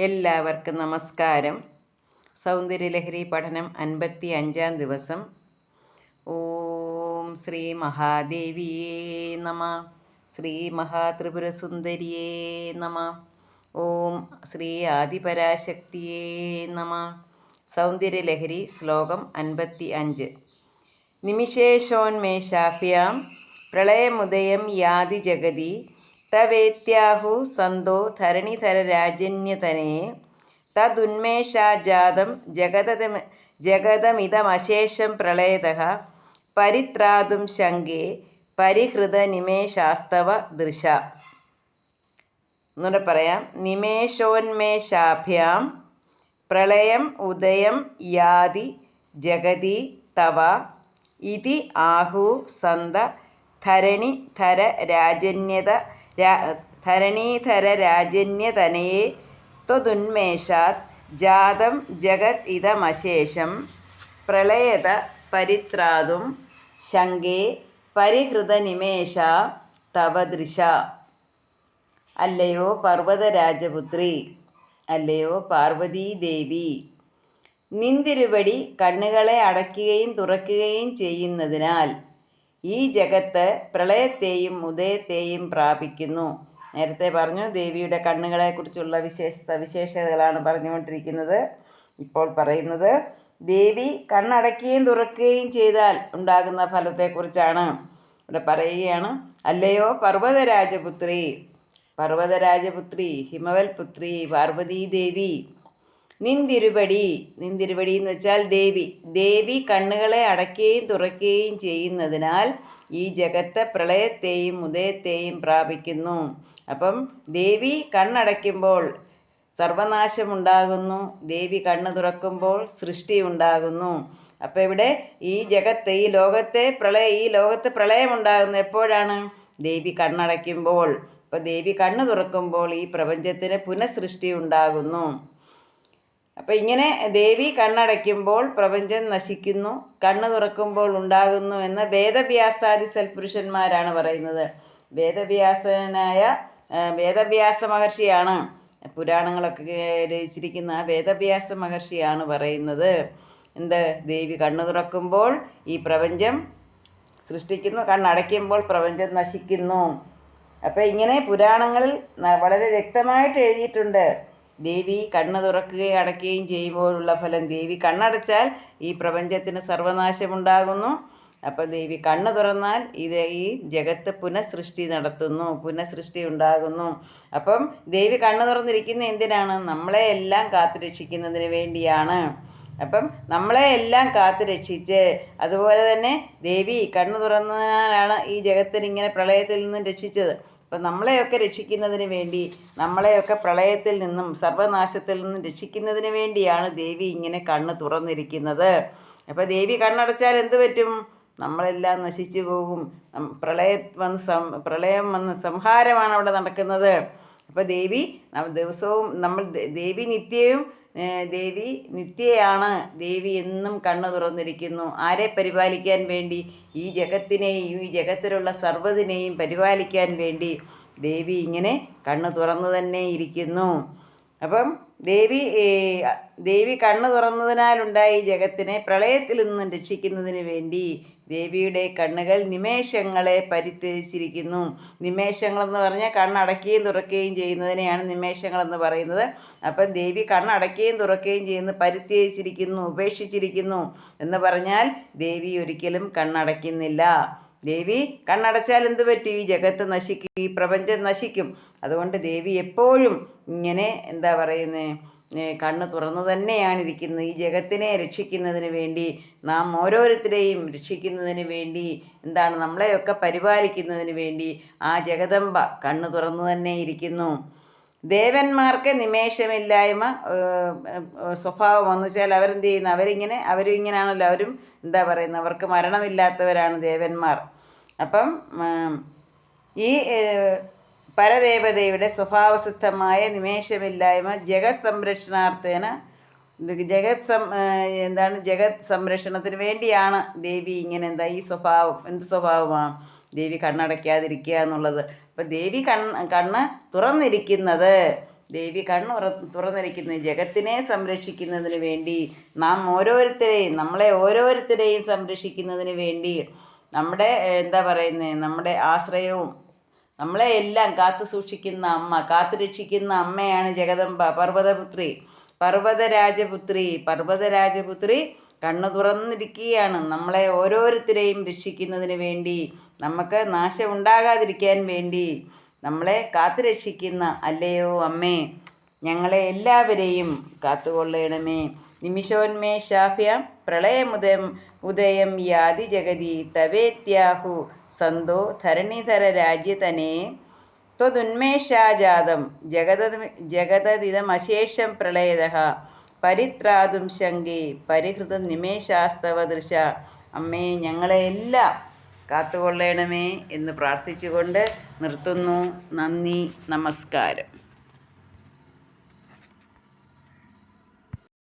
എല്ലാവർക്കും നമസ്കാരം. സൗന്ദര്യലഹരി പഠനം 55-ാം ദിവസം. ഓം ശ്രീ മഹാദേവിയേ നമ. ശ്രീ മഹാത്രിപുരസുന്ദരിയേ നമ. ഓം ശ്രീ ആദിപരാശക്തിയേ നമ. സൗന്ദര്യലഹരി ശ്ലോകം 55. നിമിഷേഷോന്മേഷാഭ്യാം പ്രളയമുദയം യാതി ജഗതി തവേത്യാഹു സന്തോ ധരണിധരരാജന്യതനേ തദുന്മേഷാജാതം ജഗതമിതമശേഷം പ്രളയതഃ പരിത്രാതും ശങ്കേ പരിഹൃതനിമേഷാസ്തവ ദൃശ. എന്നൂടെ പറയാം. നിമേഷോന്മേഷാഭ്യാം പ്രളയം ഉദയം യാതി ജഗതി തവ ഇതി ആഹു സന്ത ധരണീധരരാജന്യതനയേ ത്വദുന്മേഷാത് ജാതം ജഗത് ഇതമശേഷം പ്രളയത പരിത്രാതും ശങ്കേ പരിഹൃതനിമേഷ തവ ദൃശ. അല്ലയോ പർവ്വതരാജപുത്രി, അല്ലയോ പാർവതീദേവി, നിന്തിരുവടി കണ്ണുകളെ അടയ്ക്കുകയും തുറക്കുകയും ചെയ്യുന്നതിനാൽ ഈ ജഗത്ത് പ്രളയത്തെയും ഉദയത്തെയും പ്രാപിക്കുന്നു. നേരത്തെ പറഞ്ഞു, ദേവിയുടെ കണ്ണുകളെക്കുറിച്ചുള്ള സവിശേഷതകളാണ് പറഞ്ഞുകൊണ്ടിരിക്കുന്നത്. ഇപ്പോൾ പറയുന്നത് ദേവി കണ്ണടയ്ക്കുകയും തുറക്കുകയും ചെയ്താൽ ഉണ്ടാകുന്ന ഫലത്തെക്കുറിച്ചാണ്. ഇവിടെ പറയുകയാണ്, അല്ലയോ പർവ്വതരാജപുത്രി, പർവ്വതരാജപുത്രി, ഹിമവൽ പുത്രി പാർവതീദേവി, നിന്തിരുപടി എന്ന് വെച്ചാൽ ദേവി കണ്ണുകളെ അടയ്ക്കുകയും തുറക്കുകയും ചെയ്യുന്നതിനാൽ ഈ ജഗത്ത് പ്രളയത്തെയും ഉദയത്തെയും പ്രാപിക്കുന്നു. അപ്പം ദേവി കണ്ണടയ്ക്കുമ്പോൾ സർവനാശമുണ്ടാകുന്നു, ദേവി കണ്ണ് തുറക്കുമ്പോൾ സൃഷ്ടി ഉണ്ടാകുന്നു. അപ്പം ഇവിടെ ഈ ജഗത്ത്, ഈ ലോകത്ത് പ്രളയമുണ്ടാകുന്നു എപ്പോഴാണ്? ദേവി കണ്ണടയ്ക്കുമ്പോൾ. അപ്പം ദേവി കണ്ണ് തുറക്കുമ്പോൾ ഈ പ്രപഞ്ചത്തിന് പുനഃസൃഷ്ടി ഉണ്ടാകുന്നു. അപ്പം ഇങ്ങനെ ദേവി കണ്ണടയ്ക്കുമ്പോൾ പ്രപഞ്ചം നശിക്കുന്നു, കണ്ണ് തുറക്കുമ്പോൾ ഉണ്ടാകുന്നു എന്ന് വേദവ്യാസാദി സൽപുരുഷന്മാരാണ് പറയുന്നത്. വേദവ്യാസ മഹർഷിയാണ്, പുരാണങ്ങളൊക്കെ രചിച്ചിരിക്കുന്ന വേദവ്യാസ മഹർഷിയാണ് പറയുന്നത്. ദേവി കണ്ണ് തുറക്കുമ്പോൾ ഈ പ്രപഞ്ചം സൃഷ്ടിക്കുന്നു, കണ്ണടയ്ക്കുമ്പോൾ പ്രപഞ്ചം നശിക്കുന്നു. അപ്പം ഇങ്ങനെ പുരാണങ്ങളിൽ വളരെ വ്യക്തമായിട്ട് എഴുതിയിട്ടുണ്ട്. ദേവി കണ്ണ് തുറക്കുകയും അടയ്ക്കുകയും ചെയ്യുമ്പോഴുള്ള ഫലം. ദേവി കണ്ണടച്ചാൽ ഈ പ്രപഞ്ചത്തിന് സർവനാശമുണ്ടാകുന്നു. അപ്പം ദേവി കണ്ണ് തുറന്നാൽ ഈ ജഗത്ത് പുനഃസൃഷ്ടി നടത്തുന്നു, പുനഃസൃഷ്ടി ഉണ്ടാകുന്നു. അപ്പം ദേവി കണ്ണ് തുറന്നിരിക്കുന്ന എന്തിനാണ്? നമ്മളെ എല്ലാം കാത്തുരക്ഷിക്കുന്നതിന് വേണ്ടിയാണ്. അപ്പം നമ്മളെ എല്ലാം കാത്തുരക്ഷിച്ച്, അതുപോലെ തന്നെ ദേവി കണ്ണ് തുറന്നതിനാലാണ് ഈ ജഗത്തിനെ ഇങ്ങനെ പ്രളയത്തിൽ നിന്നും രക്ഷിച്ചത്. അപ്പം നമ്മളെയൊക്കെ രക്ഷിക്കുന്നതിന് വേണ്ടി, നമ്മളെയൊക്കെ പ്രളയത്തിൽ നിന്നും സർവനാശത്തിൽ നിന്നും രക്ഷിക്കുന്നതിന് വേണ്ടിയാണ് ദേവി ഇങ്ങനെ കണ്ണ് തുറന്നിരിക്കുന്നത്. അപ്പോൾ ദേവി കണ്ണടച്ചാൽ എന്ത് പറ്റും? നമ്മളെല്ലാം നശിച്ചു പോകും. പ്രളയം വന്ന് സംഹാരമാണ് അവിടെ നടക്കുന്നത്. അപ്പോൾ ദേവി ദിവസവും ദേവി നിത്യയാണ്. ദേവി എന്നും കണ്ണ് തുറന്നിരിക്കുന്നു. ആരെ പരിപാലിക്കാൻ വേണ്ടി? ഈ ജഗത്തിനെയും ഈ ജഗത്തിലുള്ള സർവ്വതിനെയും പരിപാലിക്കാൻ വേണ്ടി ദേവി ഇങ്ങനെ കണ്ണ് തുറന്നു തന്നെ ഇരിക്കുന്നു. അപ്പം ദേവി കണ്ണ് തുറന്നതിനാലുണ്ടായി ജഗത്തിനെ പ്രളയത്തിൽ നിന്നും രക്ഷിക്കുന്നതിന് വേണ്ടി ദേവിയുടെ കണ്ണുകൾ നിമേഷങ്ങളെ പരിത്യജിച്ചിരിക്കുന്നു. നിമേഷങ്ങളെന്ന് പറഞ്ഞാൽ കണ്ണടയ്ക്കുകയും തുറക്കുകയും ചെയ്യുന്നതിനെയാണ് നിമേഷങ്ങളെന്ന് പറയുന്നത്. അപ്പം ദേവി കണ്ണടയ്ക്കുകയും തുറക്കുകയും ചെയ്യുന്നത് പരിത്യജിച്ചിരിക്കുന്നു, ഉപേക്ഷിച്ചിരിക്കുന്നു എന്ന് പറഞ്ഞാൽ ദേവി ഒരിക്കലും കണ്ണടയ്ക്കുന്നില്ല. ദേവി കണ്ണടച്ചാൽ എന്ത് പറ്റും? ഈ ജഗത്ത് നശിക്കും, ഈ പ്രപഞ്ചം നശിക്കും. അതുകൊണ്ട് ദേവി എപ്പോഴും ഇങ്ങനെ കണ്ണ് തുറന്നു തന്നെയാണ് ഇരിക്കുന്നത്. ഈ ജഗത്തിനെ രക്ഷിക്കുന്നതിന് വേണ്ടി, നാം ഓരോരുത്തരെയും രക്ഷിക്കുന്നതിന് വേണ്ടി, നമ്മളെയൊക്കെ പരിപാലിക്കുന്നതിന് വേണ്ടി ആ ജഗദംബ കണ്ണ് തുറന്നു തന്നെ ഇരിക്കുന്നു. ദേവന്മാർക്ക് നിമേഷമില്ലായ്മ സ്വഭാവം എന്ന് വെച്ചാൽ അവരെന്ത് ചെയ്യുന്നു? അവരും ഇങ്ങനെയാണല്ലോ. അവരും അവർക്ക് മരണമില്ലാത്തവരാണ് ദേവന്മാർ. അപ്പം ഈ പരദേവതയുടെ സ്വഭാവസിദ്ധമായ നിമേഷമില്ലായ്മ ജഗത് സംരക്ഷണാർത്ഥേന ജഗത് സംരക്ഷണത്തിന് വേണ്ടിയാണ് ദേവി ഇങ്ങനെ ഈ സ്വഭാവം. എന്ത് സ്വഭാവമാണ്? ദേവി കണ്ണടയ്ക്കാതിരിക്കുക എന്നുള്ളത്. അപ്പം ദേവി കണ്ണ് തുറന്നിരിക്കുന്നത് ദേവി തുറന്നിരിക്കുന്നത് ജഗത്തിനെ സംരക്ഷിക്കുന്നതിന് വേണ്ടി, നമ്മളെ ഓരോരുത്തരെയും സംരക്ഷിക്കുന്നതിന് വേണ്ടി, നമ്മുടെ നമ്മുടെ ആശ്രയവും നമ്മളെ എല്ലാം കാത്തു സൂക്ഷിക്കുന്ന അമ്മ, കാത്തു രക്ഷിക്കുന്ന അമ്മയാണ് ജഗദംബ, പർവ്വതരാജപുത്രി കണ്ണു തുറന്നിരിക്കുകയാണ് നമ്മളെ ഓരോരുത്തരെയും രക്ഷിക്കുന്നതിന് വേണ്ടി, നമുക്ക് നാശം ഉണ്ടാകാതിരിക്കാൻ വേണ്ടി നമ്മളെ കാത്തു രക്ഷിക്കുന്ന അല്ലയോ അമ്മേ, ഞങ്ങളെ എല്ലാവരെയും കാത്തുകൊള്ളണമേ. നിമിഷോന്മേഷാഭ്യാം പ്രളയമുദയം യാതി ജഗതി തവേത്യാഹു സന്തോ ധരണിധര രാജ്യതനേ ത്വദുന്മേഷാജാതം ജഗതദിതമശേഷം പ്രളയതഃ പരിത്രാതും ശങ്കേ പരിഹൃത നിമേഷാസ്തവ ദൃശ. അമ്മേ, ഞങ്ങളെ എല്ലാം കാത്തുകൊള്ളണമേ എന്ന് പ്രാർത്ഥിച്ചുകൊണ്ട് നിർത്തുന്നു. നന്ദി, നമസ്കാരം.